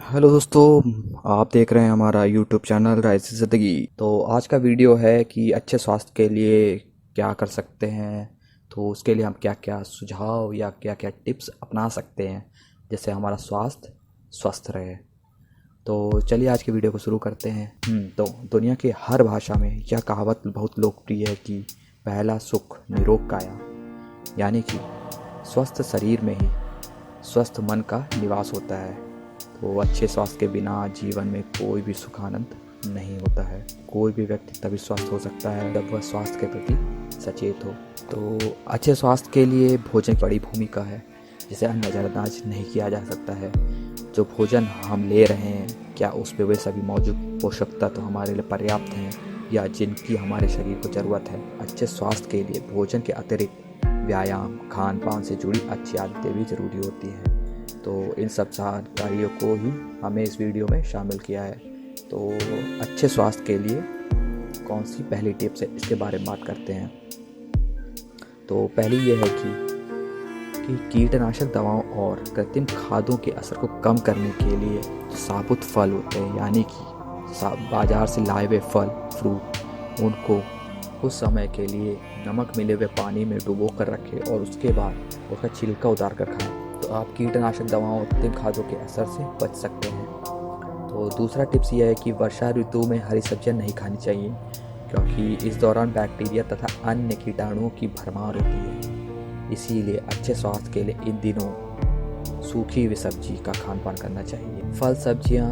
Hello दोस्तों, आप देख रहे हैं हमारा यूट्यूब चैनल राइस ज़िंदगी। तो आज का वीडियो है कि अच्छे स्वास्थ्य के लिए क्या कर सकते हैं। तो उसके लिए हम क्या क्या सुझाव या क्या क्या टिप्स अपना सकते हैं जिससे हमारा स्वास्थ्य स्वस्थ रहे। तो चलिए आज के वीडियो को शुरू करते हैं। तो दुनिया की हर भाषा में यह कहावत बहुत लोकप्रिय है कि पहला सुख निरोग काया, यानी कि स्वस्थ शरीर में ही स्वस्थ मन का निवास होता है। तो अच्छे स्वास्थ्य के बिना जीवन में कोई भी सुख आनंद नहीं होता है। कोई भी व्यक्ति तभी स्वस्थ हो सकता है जब वह स्वास्थ्य के प्रति सचेत हो। तो अच्छे स्वास्थ्य के लिए भोजन की बड़ी भूमिका है जिसे नज़रअंदाज नहीं किया जा सकता है। जो भोजन हम ले रहे हैं, क्या उस पर वे सभी मौजूद पोषक तत्व हमारे लिए पर्याप्त हैं या जिनकी हमारे शरीर को ज़रूरत है। अच्छे स्वास्थ्य के लिए भोजन के अतिरिक्त व्यायाम, खान पान से जुड़ी अच्छी आदतें भी ज़रूरी होती हैं। तो इन सब जानकारियों को ही हमें इस वीडियो में शामिल किया है। तो अच्छे स्वास्थ्य के लिए कौन सी पहली टिप्स है, इसके बारे में बात करते हैं। तो पहली ये है कि कीटनाशक दवाओं और कृत्रिम खादों के असर को कम करने के लिए जो साबुत फल होते हैं, यानी कि बाज़ार से लाए हुए फल फ्रूट, उनको कुछ समय के लिए नमक मिले हुए पानी में डुबो कर रखें और उसके बाद उसका छिलका उतार कर खाएं। तो आप कीटनाशक दवाओं और कृत्रिम खादों के असर से बच सकते हैं। तो दूसरा टिप्स यह है कि वर्षा ऋतु में हरी सब्जियां नहीं खानी चाहिए, क्योंकि इस दौरान बैक्टीरिया तथा अन्य कीटाणुओं की भरमार होती है। इसीलिए अच्छे स्वास्थ्य के लिए इन दिनों सूखी हुई सब्जी का खान पान करना चाहिए। फल सब्जियां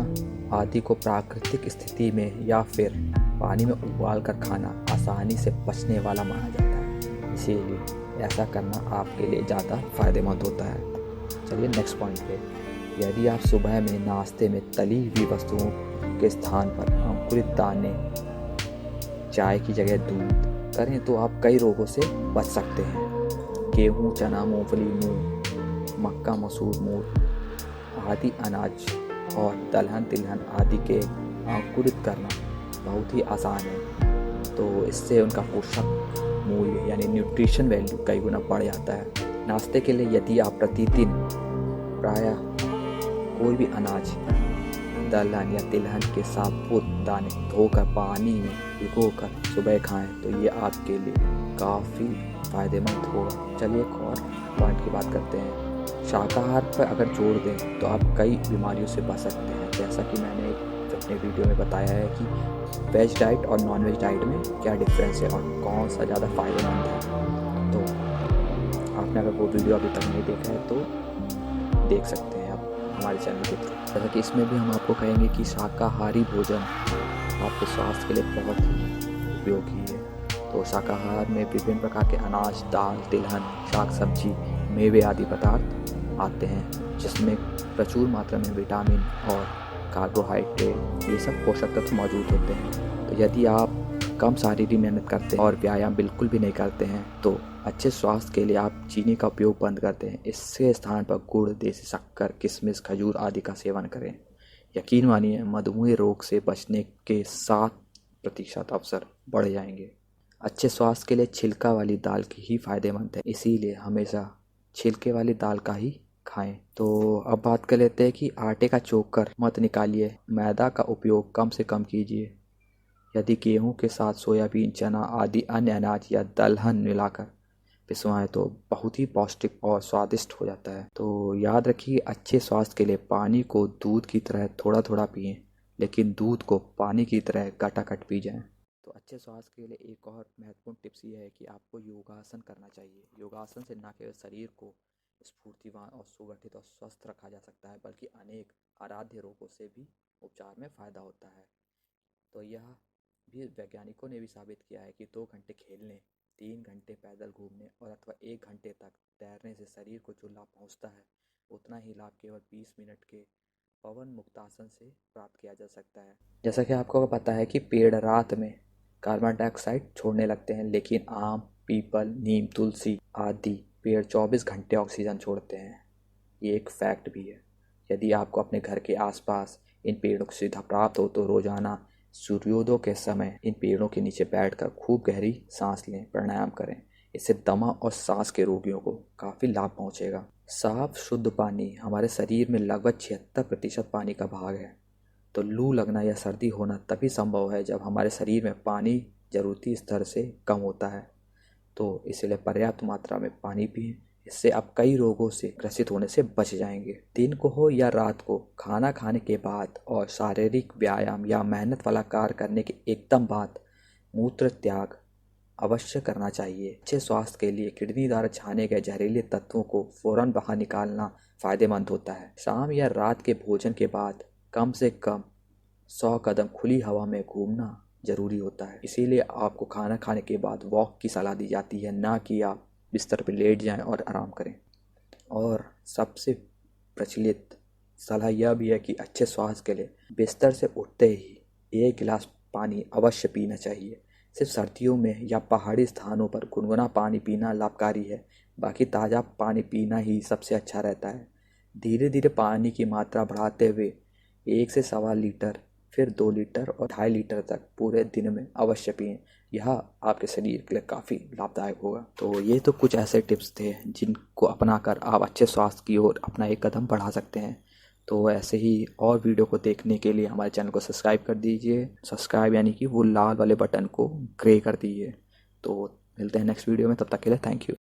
आदि को प्राकृतिक स्थिति में या फिर पानी में उबाल कर खाना आसानी से पचने वाला माना जाता है। इसीलिए ऐसा करना आपके लिए ज़्यादा फायदेमंद होता है। चलिए नेक्स्ट पॉइंट पे। यदि आप सुबह में नाश्ते में तली हुई वस्तुओं के स्थान पर अंकुरित दाने, चाय की जगह दूध करें तो आप कई रोगों से बच सकते हैं। गेहूँ, चना, मूंगफली, मूंग, मक्का, मसूर, मूंग आदि अनाज और दलहन तिलहन आदि के अंकुरित करना बहुत ही आसान है। तो इससे उनका पोषक मूल्य यानी न्यूट्रिशन वैल्यू कई गुना बढ़ जाता है। नाश्ते के लिए यदि आप प्रतिदिन प्रायः कोई भी अनाज, दलहन या तिलहन के साबुत दाने धोकर पानी में भिगोकर सुबह खाएं तो ये आपके लिए काफ़ी फायदेमंद होगा। चलिए एक और पॉइंट की बात करते हैं। शाकाहार पर अगर जोर दें तो आप कई बीमारियों से बच सकते हैं। जैसा कि मैंने अपने वीडियो में बताया है कि वेज डाइट और नॉन वेज डाइट में क्या डिफरेंस है और कौन सा ज़्यादा फायदेमंद है। तो आपने अगर वो वीडियो अभी तक नहीं देखा है तो देख सकते हैं आप हमारे चैनल के थ्रू। जैसा कि इसमें भी हम आपको कहेंगे कि शाकाहारी भोजन आपके स्वास्थ्य के लिए बहुत ही उपयोगी है। तो शाकाहार में विभिन्न प्रकार के अनाज, दाल, तिलहन, शाक सब्जी, मेवे आदि पदार्थ आते हैं जिसमें प्रचुर मात्रा में विटामिन और कार्बोहाइड्रेट, ये सब पोषक तत्व मौजूद होते हैं। तो यदि आप कम शारीरिक मेहनत करते हैं और व्यायाम बिल्कुल भी नहीं करते हैं तो अच्छे स्वास्थ्य के लिए आप चीनी का उपयोग बंद करते हैं। इसके स्थान पर गुड़, देसी शक्कर, किशमिश, खजूर आदि का सेवन करें। यकीन मानिए, मधुमेह रोग से बचने के 7% अवसर बढ़ जाएंगे। अच्छे स्वास्थ्य के लिए छिलका वाली दाल की ही फायदेमंद है, इसीलिए हमेशा छिलके वाली दाल का ही खाएं। तो अब बात कर लेते हैं कि आटे का चोकर मत निकालिए, मैदा का उपयोग कम से कम कीजिए। यदि गेहूं के साथ सोयाबीन, चना आदि अन्य अनाज या दलहन मिलाकर पिसवाएं तो बहुत ही पौष्टिक और स्वादिष्ट हो जाता है। तो याद रखिए, अच्छे स्वास्थ्य के लिए पानी को दूध की तरह थोड़ा थोड़ा पिएं, लेकिन दूध को पानी की तरह गटागट पी जाएं। तो अच्छे स्वास्थ्य के लिए एक और महत्वपूर्ण टिप्स ये है कि आपको योगासन करना चाहिए। योगासन से न केवल शरीर को स्फूर्तिवान और सुगठित और स्वस्थ रखा जा सकता है, बल्कि अनेक आराध्य रोगों से भी उपचार में फ़ायदा होता है। तो यह भी वैज्ञानिकों ने भी साबित किया है कि 2 घंटे खेलने, 3 घंटे पैदल घूमने और अथवा 1 घंटे तक तैरने से शरीर को जो लाभ पहुंचता है, उतना ही लाभ केवल 20 मिनट के पवन मुक्तासन से प्राप्त किया जा सकता है। जैसा कि आपको पता है कि पेड़ रात में कार्बन डाइऑक्साइड छोड़ने लगते हैं, लेकिन आम, पीपल, नीम, तुलसी आदि पेड़ 24 घंटे ऑक्सीजन छोड़ते हैं। ये एक फैक्ट भी है। यदि आपको अपने घर के आसपास इन पेड़ों की सुविधा प्राप्त हो तो रोजाना सूर्योदय के समय इन पेड़ों के नीचे बैठकर खूब गहरी सांस लें, प्राणायाम करें। इससे दमा और सांस के रोगियों को काफ़ी लाभ पहुंचेगा। साफ शुद्ध पानी हमारे शरीर में लगभग 76% पानी का भाग है। तो लू लगना या सर्दी होना तभी संभव है जब हमारे शरीर में पानी ज़रूरती स्तर से कम होता है। तो इसलिए पर्याप्त मात्रा में पानी पिएं। इससे आप कई रोगों से ग्रसित होने से बच जाएंगे। दिन को हो या रात को, खाना खाने के बाद और शारीरिक व्यायाम या मेहनत वाला कार्य करने के एकदम बाद मूत्र त्याग अवश्य करना चाहिए। अच्छे स्वास्थ्य के लिए किडनी द्वारा छाने गए जहरीले तत्वों को फौरन बाहर निकालना फायदेमंद होता है। शाम या रात के भोजन के बाद कम से कम 100 कदम खुली हवा में घूमना जरूरी होता है। इसीलिए आपको खाना खाने के बाद वॉक की सलाह दी जाती है, ना कि आप बिस्तर पर लेट जाएं और आराम करें। और सबसे प्रचलित सलाह यह भी है कि अच्छे स्वास्थ्य के लिए बिस्तर से उठते ही 1 गिलास पानी अवश्य पीना चाहिए। सिर्फ सर्दियों में या पहाड़ी स्थानों पर गुनगुना पानी पीना लाभकारी है, बाकी ताज़ा पानी पीना ही सबसे अच्छा रहता है। धीरे धीरे पानी की मात्रा बढ़ाते हुए 1 से 1.25 लीटर, फिर 2 लीटर और 2.5 लीटर तक पूरे दिन में अवश्य पिएं। यह आपके शरीर के लिए काफ़ी लाभदायक होगा। तो ये तो कुछ ऐसे टिप्स थे जिनको अपनाकर आप अच्छे स्वास्थ्य की ओर अपना एक कदम बढ़ा सकते हैं। तो ऐसे ही और वीडियो को देखने के लिए हमारे चैनल को सब्सक्राइब कर दीजिए। सब्सक्राइब यानी कि वो लाल वाले बटन को ग्रे कर दीजिए। तो मिलते हैं नेक्स्ट वीडियो में, तब तक के लिए थैंक यू।